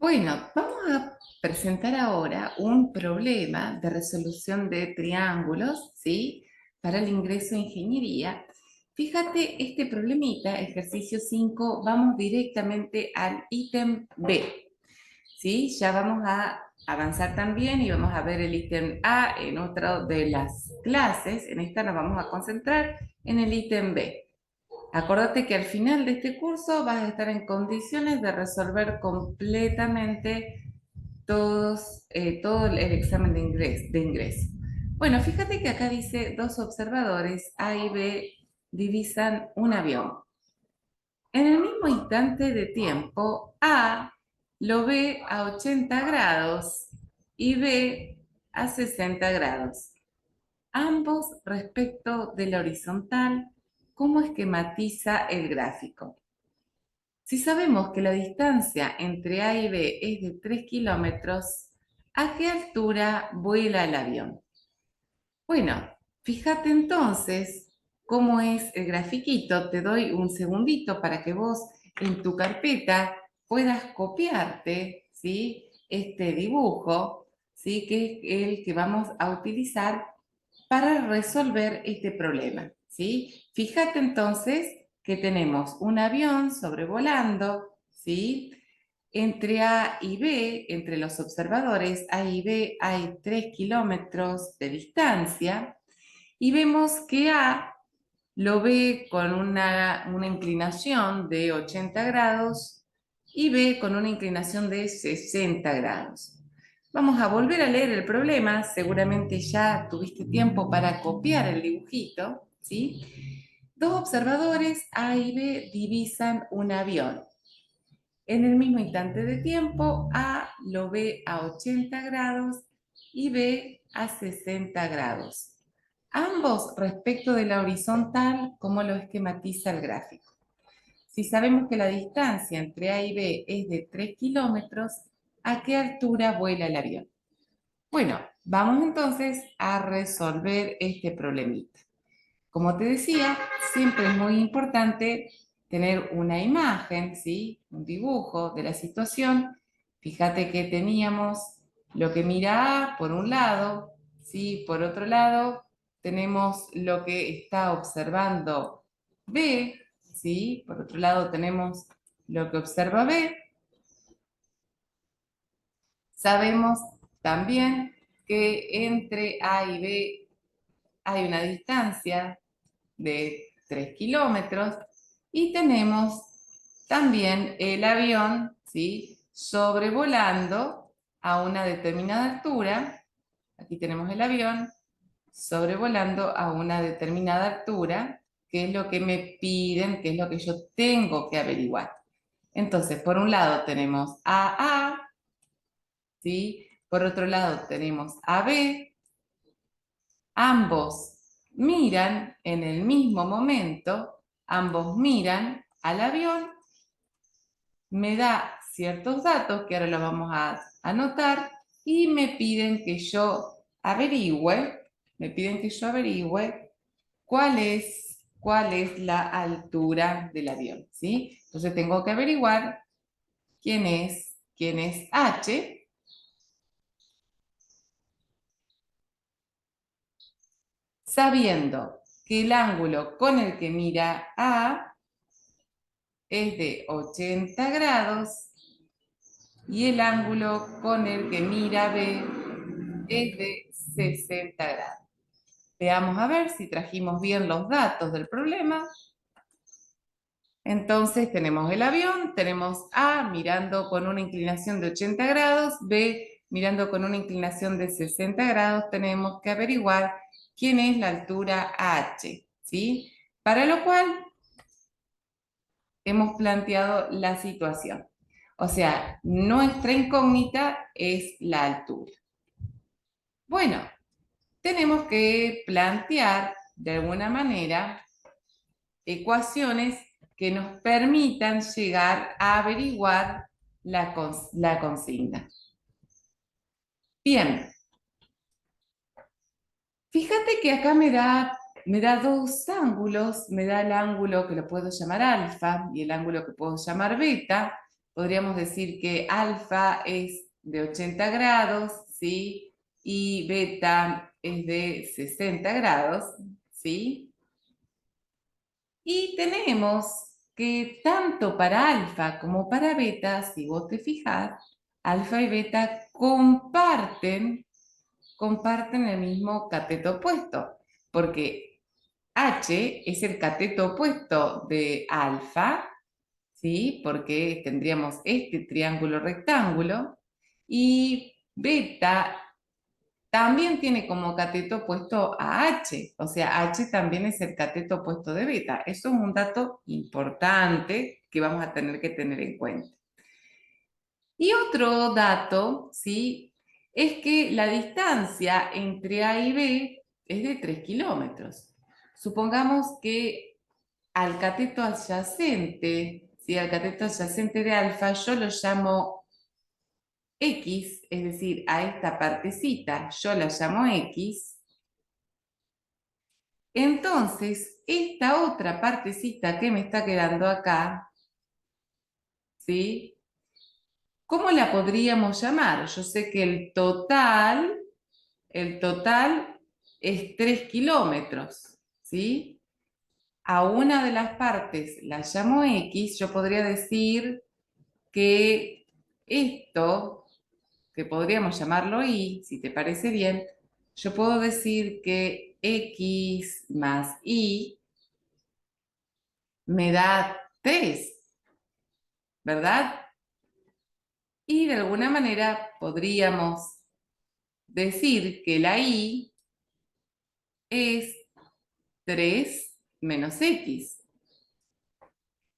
Bueno, vamos a presentar ahora un problema de resolución de triángulos, ¿sí? Para el ingreso a ingeniería. Fíjate, este problemita, ejercicio 5, vamos directamente al ítem B, ¿sí? Ya vamos a avanzar también y vamos a ver el ítem A en otra de las clases. En esta nos vamos a concentrar en el ítem B. Acordate que al final de este curso vas a estar en condiciones de resolver completamente todo el examen de ingreso. Bueno, fíjate que acá dice dos observadores A y B divisan un avión. En el mismo instante de tiempo, A lo ve a 80 grados y B a 60 grados. Ambos respecto de la horizontal, ¿cómo esquematiza el gráfico? Si sabemos que la distancia entre A y B es de 3 kilómetros, ¿a qué altura vuela el avión? Bueno, fíjate entonces cómo es el grafiquito. Te doy un segundito para que vos en tu carpeta puedas copiarte, ¿sí? Este dibujo, ¿sí? Que es el que vamos a utilizar para resolver este problema, ¿sí? Fíjate entonces que tenemos un avión sobrevolando, ¿sí? Entre A y B, entre los observadores A y B hay 3 kilómetros de distancia y vemos que A lo ve con una inclinación de 80 grados y B con una inclinación de 60 grados. Vamos a volver a leer el problema, seguramente ya tuviste tiempo para copiar el dibujito, ¿sí? Dos observadores A y B divisan un avión. En el mismo instante de tiempo, A lo ve a 80 grados y B a 60 grados. Ambos respecto de la horizontal, ¿cómo lo esquematiza el gráfico? Si sabemos que la distancia entre A y B es de 3 kilómetros, ¿a qué altura vuela el avión? Bueno, vamos entonces a resolver este problemita. Como te decía, siempre es muy importante tener una imagen, ¿sí? Un dibujo de la situación. Fíjate que teníamos lo que mira A por un lado, ¿sí? Por otro lado, tenemos lo que está observando B, ¿sí? Por otro lado, tenemos lo que observa B. Sabemos también que entre A y B hay una distancia de 3 kilómetros y tenemos también el avión, ¿sí? Sobrevolando a una determinada altura. Aquí tenemos el avión sobrevolando a una determinada altura, que es lo que me piden, que es lo que yo tengo que averiguar. Entonces, por un lado tenemos a A, ¿sí? Por otro lado tenemos a B. Ambos miran en el mismo momento, ambos miran al avión, me da ciertos datos que ahora los vamos a anotar y me piden que yo averigüe cuál es la altura del avión, ¿sí? Entonces tengo que averiguar quién es H, sabiendo que el ángulo con el que mira A es de 80 grados y el ángulo con el que mira B es de 60 grados. Veamos a ver si trajimos bien los datos del problema. Entonces tenemos el avión, tenemos A mirando con una inclinación de 80 grados, B mirando con una inclinación de 60 grados. Tenemos que averiguar quién es la altura H, ¿sí? Para lo cual hemos planteado la situación. O sea, nuestra incógnita es la altura. Bueno, tenemos que plantear de alguna manera ecuaciones que nos permitan llegar a averiguar la consigna. Bien, fíjate que acá me da dos ángulos, me da el ángulo que lo puedo llamar alfa y el ángulo que puedo llamar beta. podríamos decir que alfa es de 80 grados, ¿sí? Y beta es de 60 grados, ¿sí? Y tenemos que tanto para alfa como para beta, si vos te fijas, alfa y beta comparten el mismo cateto opuesto, porque H es el cateto opuesto de alfa, ¿sí? Porque tendríamos este triángulo rectángulo, y beta también tiene como cateto opuesto a H, o sea, H también es el cateto opuesto de beta. Eso es un dato importante que vamos a tener que tener en cuenta. Y otro dato, ¿sí? Es que la distancia entre A y B es de 3 kilómetros. Supongamos que al cateto adyacente, ¿sí? Al cateto adyacente de alfa, yo lo llamo X, es decir, a esta partecita yo la llamo X. Entonces, esta otra partecita que me está quedando acá, ¿sí? ¿Cómo la podríamos llamar? Yo sé que el total es 3 kilómetros, ¿sí? A una de las partes la llamo X, yo podría decir que esto, que podríamos llamarlo Y, si te parece bien, yo puedo decir que X más Y me da 3, ¿verdad? Y de alguna manera podríamos decir que la Y es 3 menos X.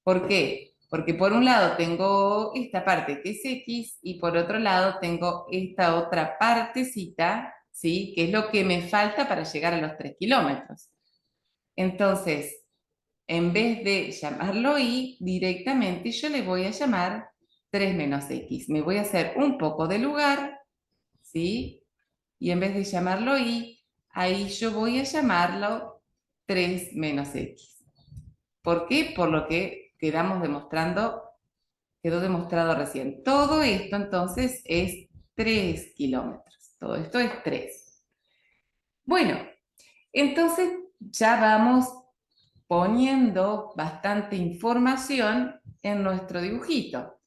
¿Por qué? Porque por un lado tengo esta parte que es X y por otro lado tengo esta otra partecita, ¿sí? Que es lo que me falta para llegar a los 3 kilómetros. Entonces, en vez de llamarlo Y, directamente yo le voy a llamar 3 menos X. Me voy a hacer un poco de lugar, ¿sí? Y en vez de llamarlo Y, ahí yo voy a llamarlo 3 menos X. ¿Por qué? Por lo que quedó demostrado recién. Todo esto entonces es 3 kilómetros. Todo esto es 3. Bueno, entonces ya vamos poniendo bastante información en nuestro dibujito.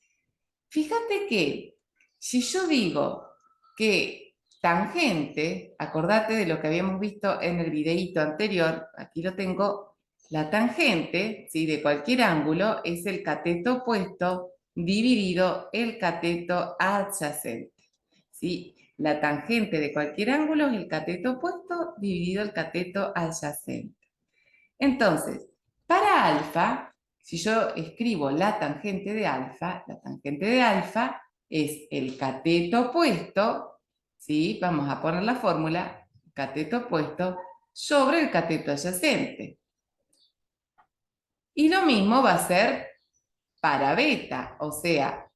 Fíjate que si yo digo que tangente, acordate de lo que habíamos visto en el videíto anterior, aquí lo tengo, la tangente, ¿sí? De cualquier ángulo es el cateto opuesto dividido el cateto adyacente, ¿sí? La tangente de cualquier ángulo es el cateto opuesto dividido el cateto adyacente. Entonces, para alfa, si yo escribo la tangente de alfa es el cateto opuesto, ¿sí? Vamos a poner la fórmula, cateto opuesto, sobre el cateto adyacente. Y lo mismo va a ser para beta, o sea,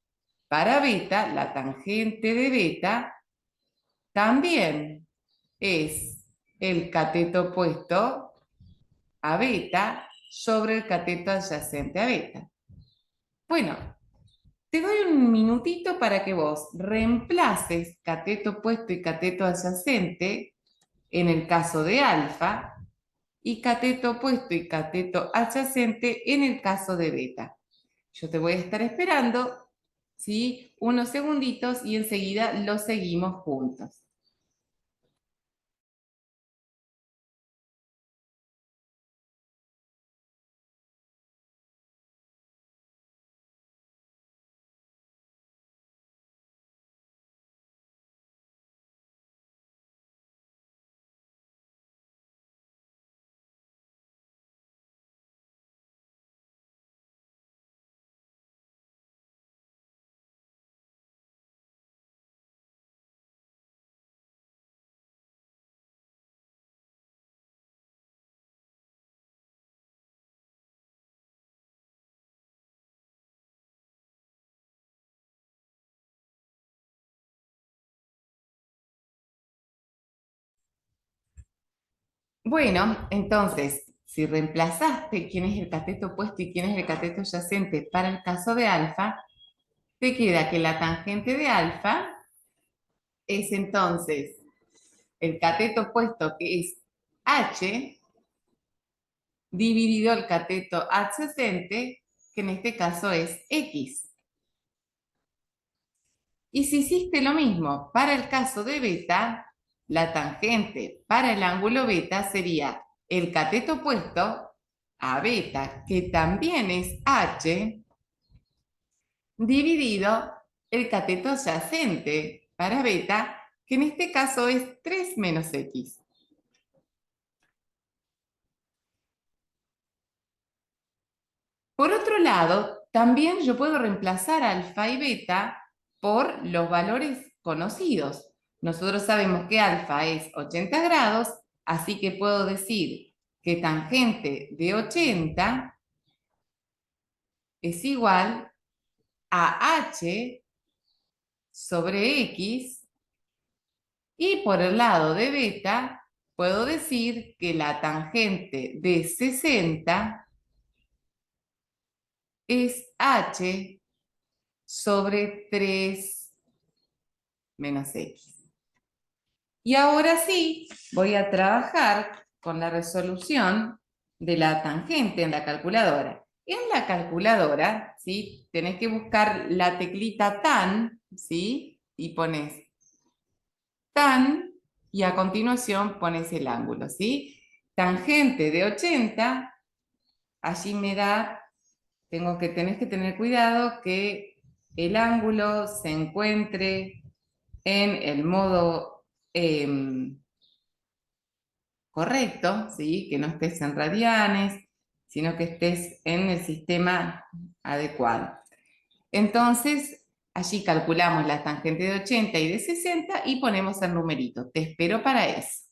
para beta, la tangente de beta también es el cateto opuesto a beta sobre el cateto adyacente a beta. Bueno, te doy un minutito para que vos reemplaces cateto opuesto y cateto adyacente en el caso de alfa y cateto opuesto y cateto adyacente en el caso de beta. Yo te voy a estar esperando, ¿sí? Unos segunditos y enseguida lo seguimos juntos. Bueno, entonces, si reemplazaste quién es el cateto opuesto y quién es el cateto adyacente para el caso de alfa, te queda que la tangente de alfa es entonces el cateto opuesto, que es h, dividido el cateto adyacente, que en este caso es x. Y si hiciste lo mismo para el caso de beta, la tangente para el ángulo beta sería el cateto opuesto a beta, que también es h, dividido el cateto adyacente para beta, que en este caso es 3 menos x. Por otro lado, también yo puedo reemplazar alfa y beta por los valores conocidos. Nosotros sabemos que alfa es 80 grados, así que puedo decir que tangente de 80 es igual a h sobre x, y por el lado de beta puedo decir que la tangente de 60 es h sobre 3 menos x. Y ahora sí, voy a trabajar con la resolución de la tangente en la calculadora. En la calculadora, ¿sí? Tenés que buscar la teclita tan, ¿sí? Y pones tan, y a continuación pones el ángulo, ¿sí? Tangente de 80, allí me da, tenés que tener cuidado que el ángulo se encuentre en el modo correcto, ¿sí? Que no estés en radianes, sino que estés en el sistema adecuado. Entonces, allí calculamos las tangentes de 80 y de 60 y ponemos el numerito. Te espero para eso.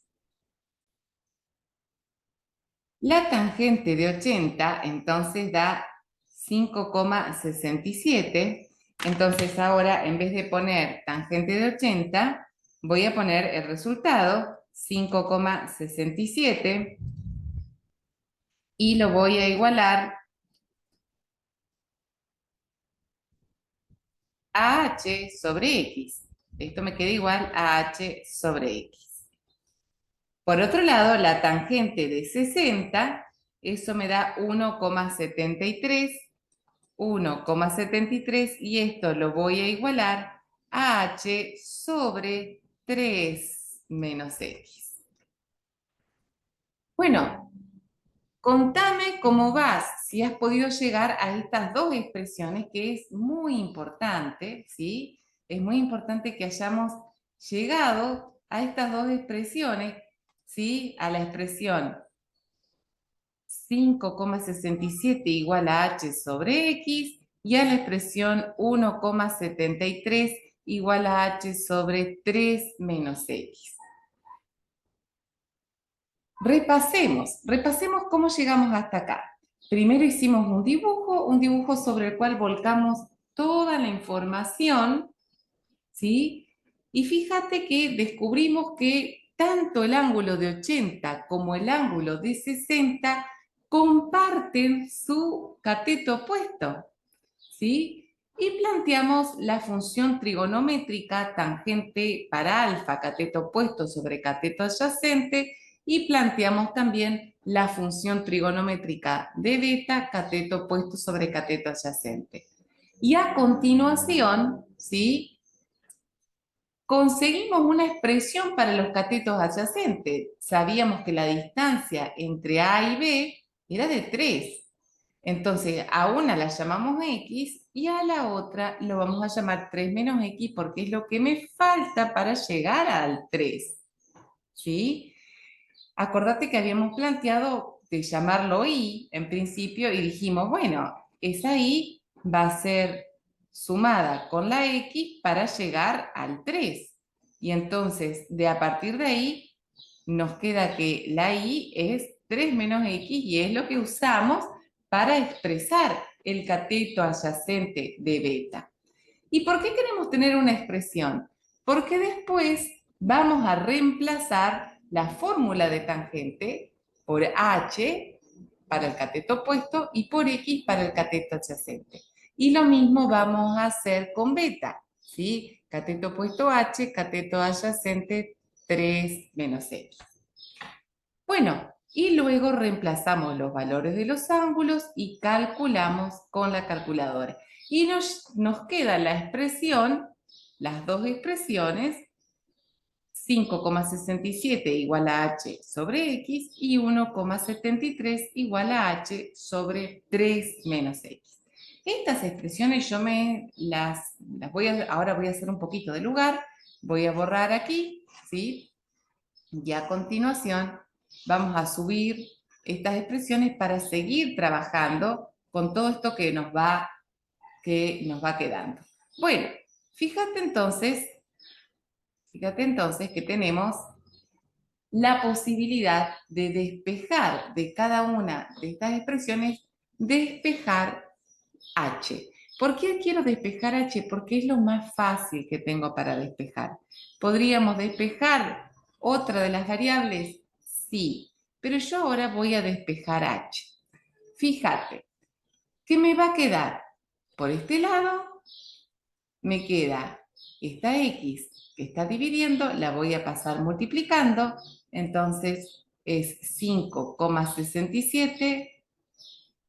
La tangente de 80 entonces da 5,67. Entonces ahora, en vez de poner tangente de 80, voy a poner el resultado, 5,67, y lo voy a igualar a h sobre x. Esto me queda igual a h sobre x. Por otro lado, la tangente de 60, eso me da 1,73, 1,73, y esto lo voy a igualar a h sobre 3 menos x. Bueno, contame cómo vas, si has podido llegar a estas dos expresiones, que es muy importante, ¿sí? Es muy importante que hayamos llegado a estas dos expresiones, ¿sí? A la expresión 5,67 igual a h sobre x, y a la expresión 1,73 igual a h sobre 3 menos x. Repasemos cómo llegamos hasta acá. Primero hicimos un dibujo sobre el cual volcamos toda la información, ¿sí? Y fíjate que descubrimos que tanto el ángulo de 80 como el ángulo de 60 comparten su cateto opuesto, ¿sí? Y planteamos la función trigonométrica tangente para alfa, cateto opuesto sobre cateto adyacente, y planteamos también la función trigonométrica de beta, cateto opuesto sobre cateto adyacente. Y a continuación, ¿sí? Conseguimos una expresión para los catetos adyacentes. Sabíamos que la distancia entre A y B era de 3. Entonces, a una la llamamos X y a la otra lo vamos a llamar 3 menos X, porque es lo que me falta para llegar al 3. ¿Sí? Acordate que habíamos planteado de llamarlo Y en principio y dijimos, bueno, esa Y va a ser sumada con la X para llegar al 3. Y entonces, a partir de ahí, nos queda que la Y es 3 menos X, y es lo que usamos para expresar el cateto adyacente de beta. ¿Y por qué queremos tener una expresión? Porque después vamos a reemplazar la fórmula de tangente por h para el cateto opuesto y por x para el cateto adyacente. Y lo mismo vamos a hacer con beta, ¿sí? Cateto opuesto H, cateto adyacente 3 menos X. Bueno, y luego reemplazamos los valores de los ángulos y calculamos con la calculadora. Y nos queda la expresión, las dos expresiones, 5,67 igual a h sobre x y 1,73 igual a h sobre 3 menos x. Estas expresiones yo las voy a, ahora voy a hacer un poquito de lugar, voy a borrar aquí, ¿sí? Y a continuación vamos a subir estas expresiones para seguir trabajando con todo esto que nos va quedando. Bueno, fíjate entonces que tenemos la posibilidad de despejar de cada una de estas expresiones, despejar h. ¿Por qué quiero despejar h? Porque es lo más fácil que tengo para despejar. ¿Podríamos despejar otra de las variables? Sí, pero yo ahora voy a despejar h. Fíjate, ¿qué me va a quedar? Por este lado me queda esta x que está dividiendo, la voy a pasar multiplicando, entonces es 5,67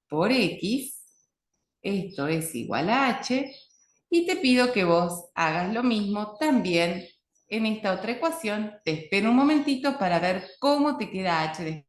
por x, esto es igual a h, y te pido que vos hagas lo mismo también en esta otra ecuación. Te espero un momentito para ver cómo te queda h.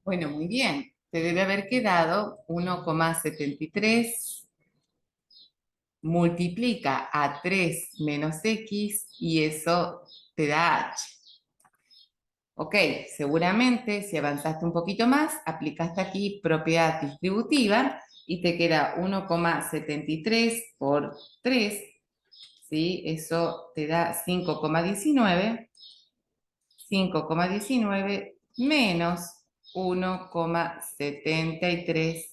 Bueno, muy bien. Te debe haber quedado 1,73 multiplica a 3 menos x y eso te da h. Ok, seguramente si avanzaste un poquito más, aplicaste aquí propiedad distributiva y te queda 1,73 por 3, ¿sí? Eso te da 5,19, 5,19 menos 1,73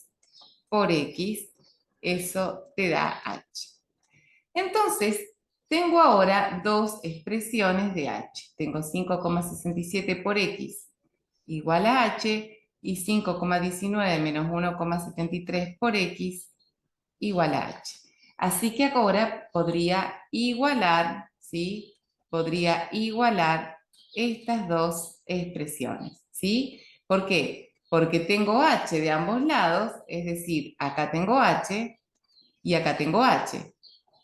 por x, eso te da h. Entonces, tengo ahora dos expresiones de h. Tengo 5,67 por x igual a h y 5,19 menos 1,73 por x igual a h. Así que ahora podría igualar, ¿sí? Podría igualar estas dos expresiones, ¿sí? ¿Por qué? Porque tengo h de ambos lados, es decir, acá tengo h y acá tengo h.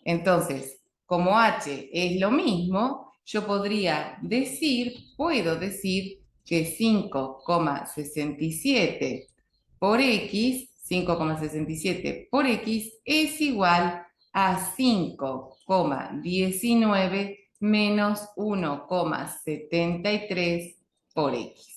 Entonces, como h es lo mismo, yo puedo decir que 5,67 por x, 5,67 por x es igual a 5,19 menos 1,73 por x.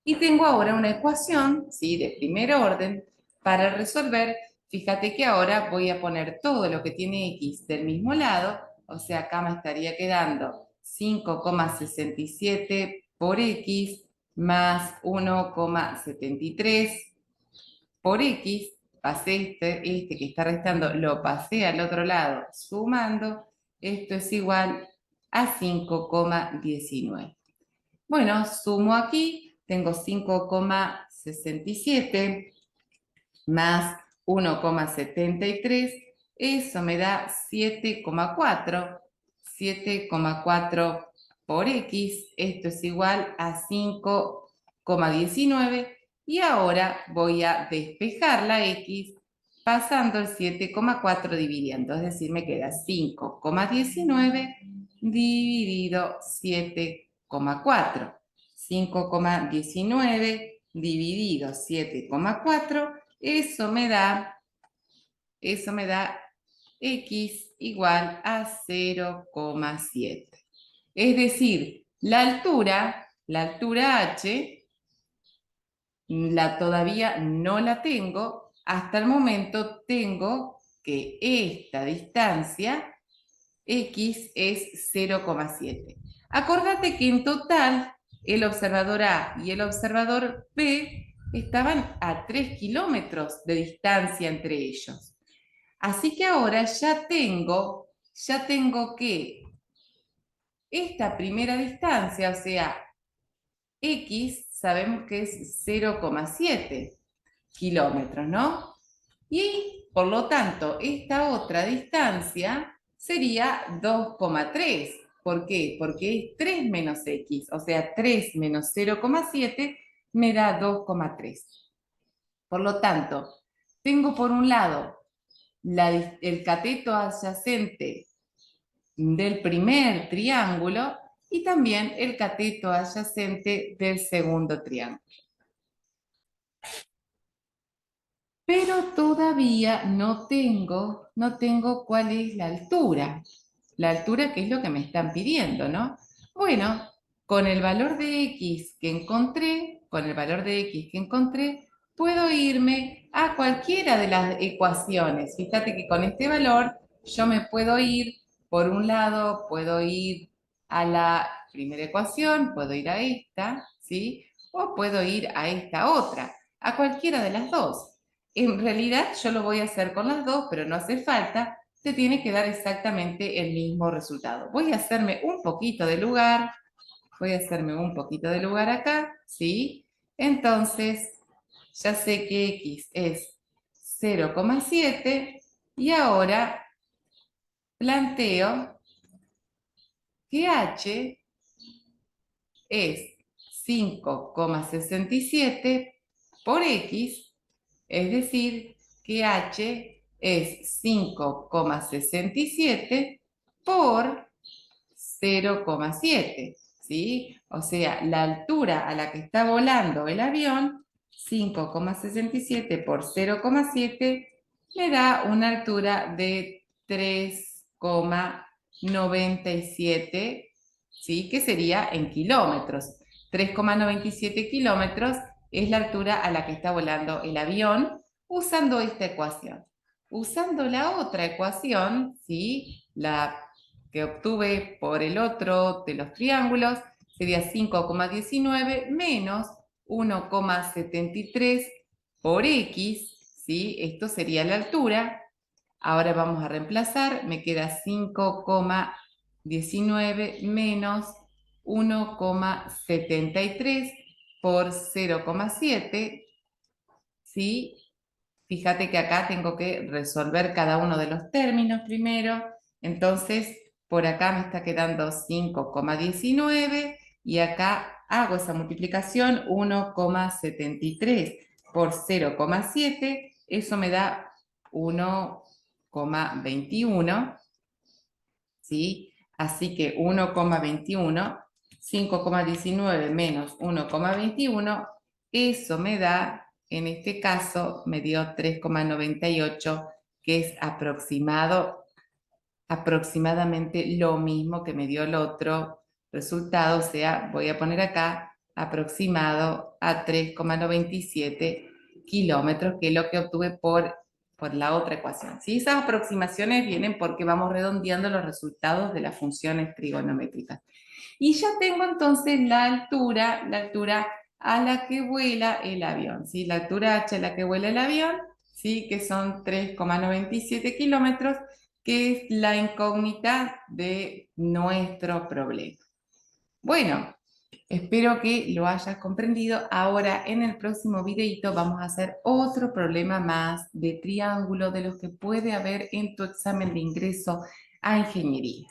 Y tengo ahora una ecuación, ¿sí?, de primer orden para resolver. Fíjate que ahora voy a poner todo lo que tiene x del mismo lado, o sea, acá me estaría quedando 5,67 por x más 1,73 por x. Pasé este que está restando, lo pasé al otro lado sumando. Esto es igual a 5,19. Bueno, sumo aquí, tengo 5,67 más 1,73, eso me da 7,4, 7,4 por x, esto es igual a 5,19 y ahora voy a despejar la x pasando el 7,4 dividiendo, es decir, me queda 5,19 dividido 7,4. 5,19 dividido 7,4, eso me da x igual a 0,7. Es decir, la altura h, todavía no la tengo. Hasta el momento tengo que esta distancia X es 0,7. Acordate que en total el observador A y el observador B estaban a 3 kilómetros de distancia entre ellos. Así que ahora ya tengo que esta primera distancia, o sea, X, sabemos que es 0,7 kilómetros, ¿no? Y por lo tanto, esta otra distancia sería 2,3. ¿Por qué? Porque es 3 menos X, o sea, 3 menos 0,7 me da 2,3. Por lo tanto, tengo por un lado el cateto adyacente del primer triángulo y también el cateto adyacente del segundo triángulo. Pero todavía no tengo cuál es la altura. La altura que es lo que me están pidiendo, ¿no? Bueno, con el valor de X que encontré, puedo irme a cualquiera de las ecuaciones. Fíjate que con este valor yo me puedo ir, por un lado, puedo ir a la primera ecuación, puedo ir a esta, ¿sí? O puedo ir a esta otra, a cualquiera de las dos. En realidad yo lo voy a hacer con las dos, pero no hace falta, te tiene que dar exactamente el mismo resultado. Voy a hacerme un poquito de lugar, acá, ¿sí? Entonces, ya sé que X es 0,7 y ahora planteo que H es 5,67 por X, es decir, que H es 5,67 por 0,7, ¿sí? O sea, la altura a la que está volando el avión, 5,67 por 0,7, me da una altura de 3,97, ¿sí? Que sería en kilómetros. 3,97 kilómetros es la altura a la que está volando el avión usando esta ecuación. Usando la otra ecuación, ¿sí? La que obtuve por el otro de los triángulos, sería 5,19 menos 1,73 por X, ¿sí? Esto sería la altura. Ahora vamos a reemplazar, me queda 5,19 menos 1,73 por 0,7, ¿sí? Fíjate que acá tengo que resolver cada uno de los términos primero. Entonces, por acá me está quedando 5,19 y acá hago esa multiplicación 1,73 por 0,7. Eso me da 1,21, ¿sí? Así que 1,21, 5,19 menos 1,21, eso me da, en este caso, me dio 3,98, que es aproximadamente lo mismo que me dio el otro resultado, o sea, voy a poner acá aproximado a 3,97 kilómetros, que es lo que obtuve por la otra ecuación. ¿Sí? Esas aproximaciones vienen porque vamos redondeando los resultados de las funciones trigonométricas. Y ya tengo entonces la altura a la que vuela el avión, ¿sí? La altura H a la que vuela el avión, ¿sí? Que son 3,97 kilómetros, que es la incógnita de nuestro problema. Bueno, espero que lo hayas comprendido. Ahora en el próximo videito vamos a hacer otro problema más de triángulo de los que puede haber en tu examen de ingreso a ingeniería.